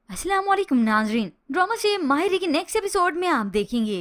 अस्सलाम वालेकुम नाजरीन। ड्रामा से माहिर की नेक्स्ट एपिसोड में आप देखेंगे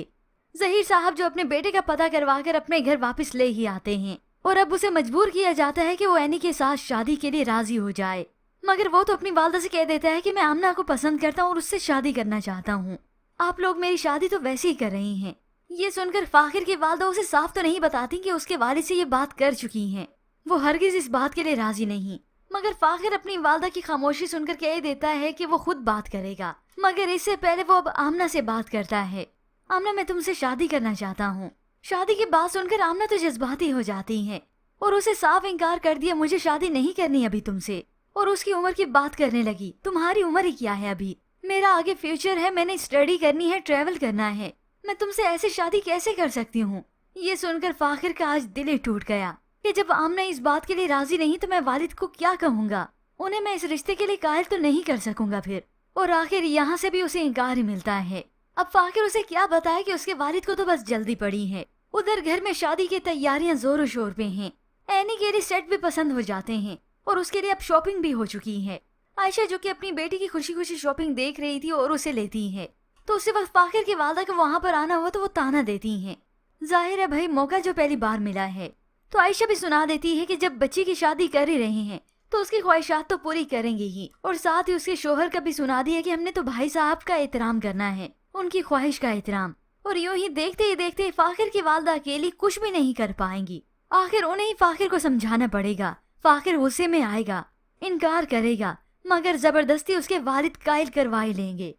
जहीर साहब जो अपने बेटे का पता करवा कर अपने घर वापस ले ही आते हैं और अब उसे मजबूर किया जाता है कि वो एनी के साथ शादी के लिए राजी हो जाए, मगर वो तो अपनी वालदा से कह देता है कि मैं आमना को पसंद करता हूँ और उससे शादी करना चाहता हूँ। आप लोग मेरी शादी तो वैसे ही कर रही हैं। ये सुनकर फाखिर की वालदा उसे साफ तो नहीं बताती कि उसके वालिद से ये बात कर चुकी हैं। वो हरगिज इस बात के लिए राजी नहीं, मगर फाखिर अपनी वालदा की खामोशी सुनकर कह देता है कि वो खुद बात करेगा, मगर इससे पहले वो अब आमना से बात करता है। आमना, मैं तुमसे शादी करना चाहता हूँ। शादी की बात सुनकर आमना तो जज्बाती हो जाती है और उसे साफ इनकार कर दिया, मुझे शादी नहीं करनी अभी तुमसे। और उसकी उम्र की बात करने लगी, तुम्हारी उम्र ही क्या है अभी, मेरा आगे फ्यूचर है, मैंने स्टडी करनी है, ट्रेवल करना है, मैं तुमसे ऐसे शादी कैसे कर सकती हूँ। ये सुनकर फाखिर का आज दिल ही टूट गया कि जब आमना इस बात के लिए राजी नहीं तो मैं वालिद को क्या कहूँगा, उन्हें मैं इस रिश्ते के लिए कायल तो नहीं कर सकूंगा फिर। और आखिर यहाँ से भी उसे इनकार ही मिलता है। अब फाखिर उसे क्या बताए कि उसके वालिद को तो बस जल्दी पड़ी है। उधर घर में शादी की तैयारियां जोरों शोर पे हैं। एनी के लिए सेट भी पसंद हो जाते हैं और उसके लिए अब शॉपिंग भी हो चुकी है। आयशा जो कि अपनी बेटी की खुशी खुशी शॉपिंग देख रही थी और उसे लेती है, तो उसी वक्त फाखिर की वालदा को वहाँ पर आना हुआ तो वो ताना देती है। जाहिर है भाई मौका जो पहली बार मिला है, तो आयशा भी सुना देती है कि जब बच्ची की शादी कर ही रहे हैं तो उसकी ख्वाहिशात तो पूरी करेंगे ही, और साथ ही उसके शोहर का भी सुना दिया कि हमने तो भाई साहब का एहतराम करना है, उनकी ख्वाहिश का एहतराम। और यूं ही देखते ही देखते फाखिर की वालदा अकेली कुछ भी नहीं कर पाएंगी। आखिर उन्हें ही फाखिर को समझाना पड़ेगा। फाखिर गुस्से में आएगा, इनकार करेगा, मगर जबरदस्ती उसके वालिद कायल करवा ही लेंगे।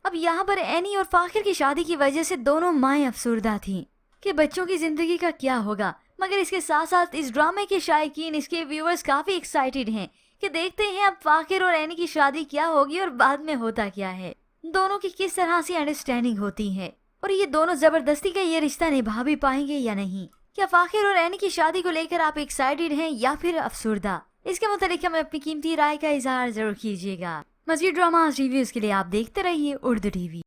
अब यहाँ पर एनी और फाखिर की शादी की वजह से दोनों माएं अफसुर्दा थीं कि बच्चों की जिंदगी का क्या होगा। मगर इसके साथ साथ इस ड्रामे के शायकीन, इसके व्यूअर्स काफी एक्साइटेड हैं कि देखते हैं अब फाखिर और एनी की शादी क्या होगी और बाद में होता क्या है, दोनों की किस तरह से अंडरस्टैंडिंग होती है और ये दोनों जबरदस्ती का ये रिश्ता निभा भी पाएंगे या नहीं। क्या फाखिर और एनी की शादी को लेकर आप एक्साइटेड हैं या फिर अफसुर्दा? इसके मुतालिक हमें अपनी कीमती राय का इजहार जरूर कीजिएगा। मज़ीद ड्रामा रिव्यूज के लिए आप देखते रहिए उर्दू टीवी।